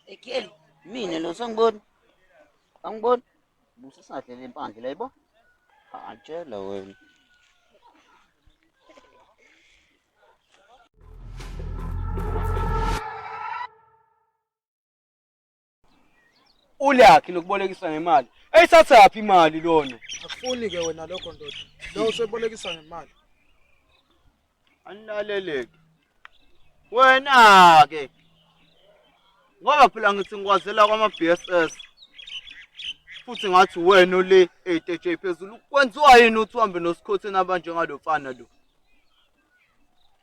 Ekheli, mina lo sangiboni. Angiboni. Busisadlela impandle la yibo. Atshela wena. Ulakhi lokubolekisa ngemali. Eyithathaphi imali lona? Akufuni ke wena lokho ndoda. Lo usebolekisa ngemali. Anilaleleke. Wena ke. Ngoba phela ngithi ngikwazela kwama BSS. Futhi ngathi wena ole ATJ phezulu kwenziwa yini uthi uhambe nosikhotheni abanje ngalofana lo?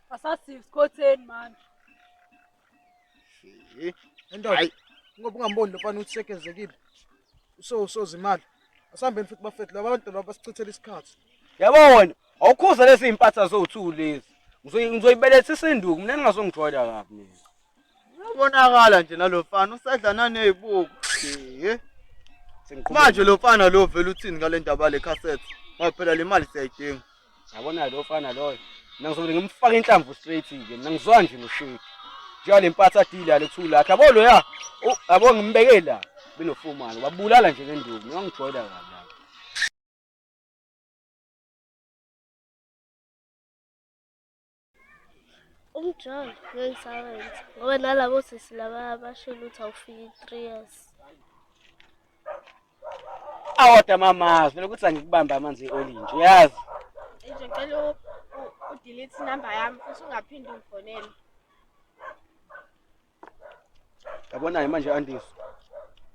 Asathi isikhotheni manje. Endoda. Ngoba ungamboni lo mfana uthi sekezekile. Usoza imali. Asihambeni futhi bafethu laba bantu laba basichithela isikhathi. Yabo wena, awukhuza lezi impatha zowu lezi. Ngizoyibelethisa induku, mina ngingazongijoyina kabi mina. Uyabonakala nje nalofana usadla nanezibuko. Manje lo mfana lo vele uthini ngale ndaba le cassette? Ngoba phela le mali siyayidinga. Yabona lo mfana loyo. Mina ngizobe ngimfaka inhlamvu straight ke. Mina ngizwa nje noshiki. Njenga le mpatha dealer le2 lakhe. Yabo lo ya. Yabo ngimbeke la. Benofumana. Wabulala nje le nduku. Mina ngijoyina kabi. Umjoy ngisawenza ngoba nalabo sisi laba bashilo ukuthi awufiki 3 years. Awada mamazi, vele ukuthi angikubamba amanzi eolinje, uyazi? Nje ngicela udelete number yami futhi ungaphindi ungifonele. Yabona manje Andisi.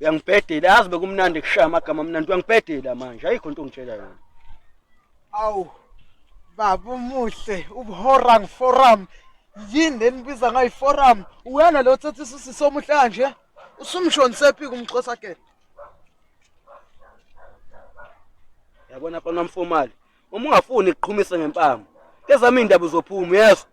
Uyangibhedela, yazi bekumnandi kushaya amagama amnandi, uyangibhedela manje, ayikho into ongitshela yona. Awu. Baba umuhle, ubuhorang forum. Yini lenibiza ngayi forum? Uyana lo thatha isisi somuhle kanje? Usumshonsephi kumxhosa ke? Yabona mfana wamfomali, uma ungafuni ukuqhumisa ngempama, kezama indaba uzophuma, yeso.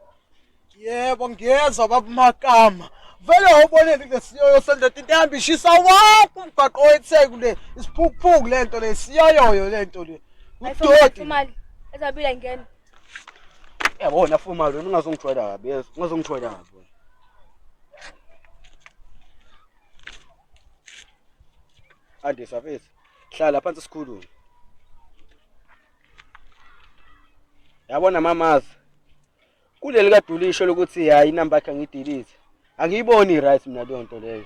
Yebo ngiyezwa baba Makama. Vele ubonile lesiyoyo sendoda into ehamba ishisa waphi umgaqo wetheku le. Isiphukuphuku lento le siyoyoyo lento le. Udodi Imali ezabila ngene. Yabona fomali, wena ungazongijwayela kabi, yeso, ungazongijwayela kabi. Andisi afethu, hlala phansi sikhulume. Yabona mamazi. Kuleli kaDulisho lokuthi hayi inamba yakhe ngidelete. Angiyiboni right mina leyo nto leyo.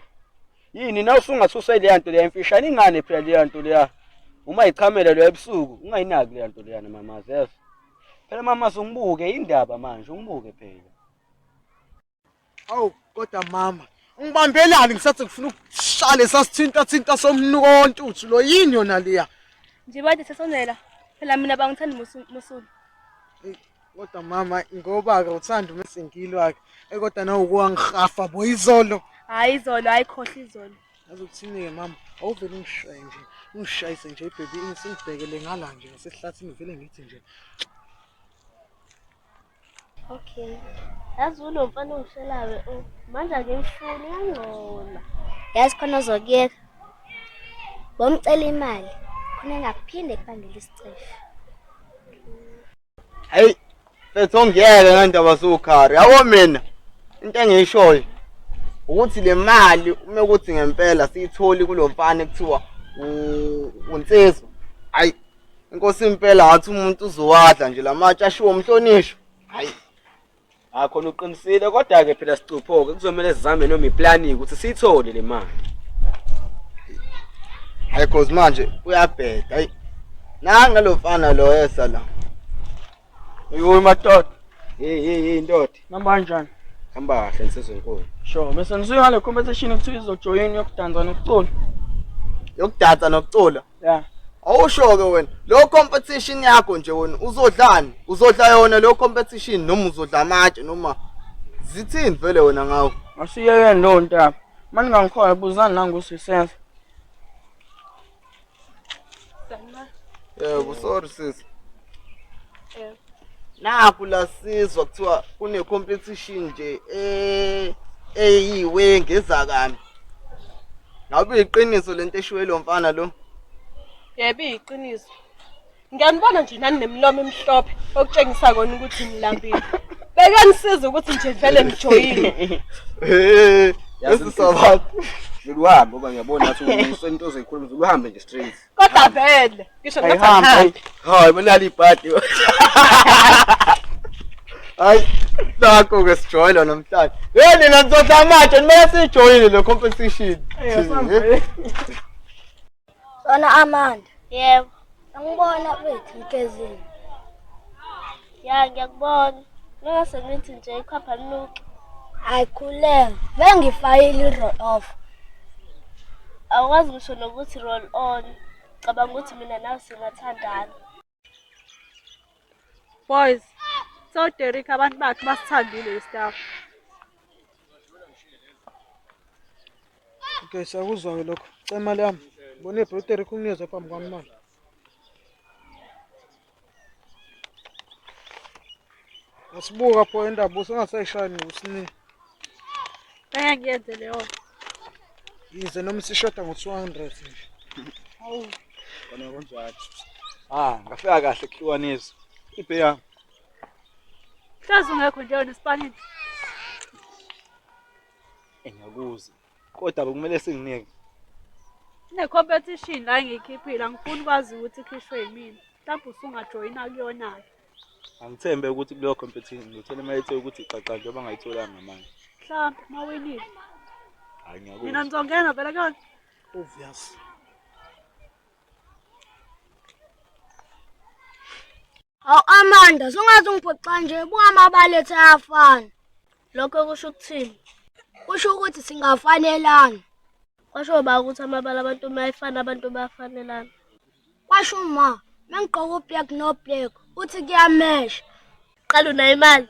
Yini na usungathusa ile nto leyo emfishane ingane phela le nto leya. Uma ichamela lo ebusuku ungayinaki le nto leya mamazi yeso. Phela mamazi ungibuke indaba manje ungibuke phela. Awu kodwa mama, ngibambelani ngisathi ngifuna ukushaya sasithinta somnuko wontuthu lo yini yona leya. Nje bade sesonela. Phela mina bangithanda musulu. Kodwa mama ngoba ke uthanda umesingilo wakhe kodwa nawe ukuwangihafa boyizolo. Hayi izolo ayikhohle izolo. Azokuthini ke mama awuvele ungishaye nje ungishayise nje ibaby ingibhekele ngala nje ngasehlathini vele ngithi nje. Okay. Yazi ulo mfana ongishelawe manje akengifuni yangcola. Yazi khona uzokuyeka. Bomcela imali khona engaphinde kubangela isicefe. Hey, fethu ngiyeke ngandaba zokhari. Yabo mina into engiyishoyo ukuthi le mali uma ukuthi ngempela siyitholi kulomfana ekuthiwa unsizwa. Hayi, inkosi impela ngathi umuntu uzowadla nje lamatshe ashiwo umhlonisho. Hayi. Akho uqinisile kodwa ke phela sicuphoke kuzomela sizame noma iplanning ukuthi siyithole le mali. Hayi cause manje uyabheda. Hayi. Nanga lo mfana lo yesa la. Uyoyi madoda. Hey ndoda. Namba kanjani? Hamba kahle nsizwe enkulu. Sure, bese nisuka le competition ekuthiwa izojoyina yokudansa nokucula. Yokudansa nokucula? Yeah. Awusho ke wena, lo competition yakho nje wena uzodlani? Uzodla yona lo competition noma uzodla amatshe noma zithini vele wena ngawo? Asiyekeni lo ntaba. Manje ngangikhoya buzani la ngosisenza. Yebo, sorry sis. Naku la sizwa kuthiwa kune competition nje eyiwe ngezakambi. Ngabe iqiniso lento eshiwe lo mfana lo? Yebo iqiniso. Ngiyanibona nje nani nemilomo emhlophe okutshengisa kona ukuthi ngilambile. Beke nisiza ukuthi nje vele ngijoyine. Yasisabaphi? Dlula uhambe ngoba ngiyabona ukuthi usento ozoyikhuluma dlula uhambe nje straight. Kodwa vele ngisho ngathi Ayihamba. angihamba. Hayi bonali ibhadi. Hayi, nakho ke sijoyela namhlanje. Nina nizotha manje nimele sijoyine le competition. Sona Amanda, Yebo. angibona wethu Mkezini. Ya ngiyakubona. Ngase ngithi nje ikhapha linuki. Hayi khuleka, vele ngifayile i-roll off. Awukwazi ngisho nokuthi roll on. Cabanga ukuthi mina nawe singathandana. Boys, so Derek abantu bakhe basithandile istaff. Okay, siyakuzwa-ke lokho. Cela imali yami. Bona ibhoteri kuniyeza phambi kwami manje. Asibuka pho indaba usengasayishayini usini. Ngeke ngiyenze leyo. Yize noma sishoda ngo-200 nje. Kona konjani? Ngafika kahle kuhlukanisa. Iphe yami. Hlazi ungekho nje nespanini. Engakuzi. Kodwa bekumele singinike. Ne competition la engikhiphile angifuni kwazi ukuthi ikhishwe yimina. Mhlawumbe usungajoyina kuyona. Angithembe ukuthi kuleyo competition ngithole mayethe ukuthi iqaqa njengoba ngayitholanga manje. Mhlawumbe mawinile. Hayi ngiyakuzi. Mina ngizongena vele kuyona. Obvious. Awu Amanda, sungathi ngiphoxa nje buka amabala ethu ayafana. Lokho kusho ukuthini? Kusho ukuthi singafanelana. Kwasho ba ukuthi amabala abantu mayifana abantu bayafanelana. Kwasho uma mengigqoka ublack no black uthi kuyamesha. Qala una imali.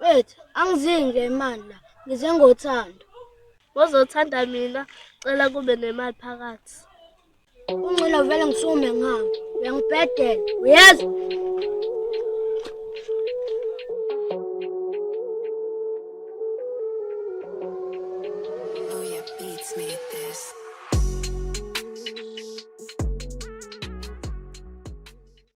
Wethu, angizinge imali la. Ngize ngothando. Wozothanda mina, cela kube nemali phakathi. Ungcono vele ngisume ngami. Uyangibhedela. Uyezwa?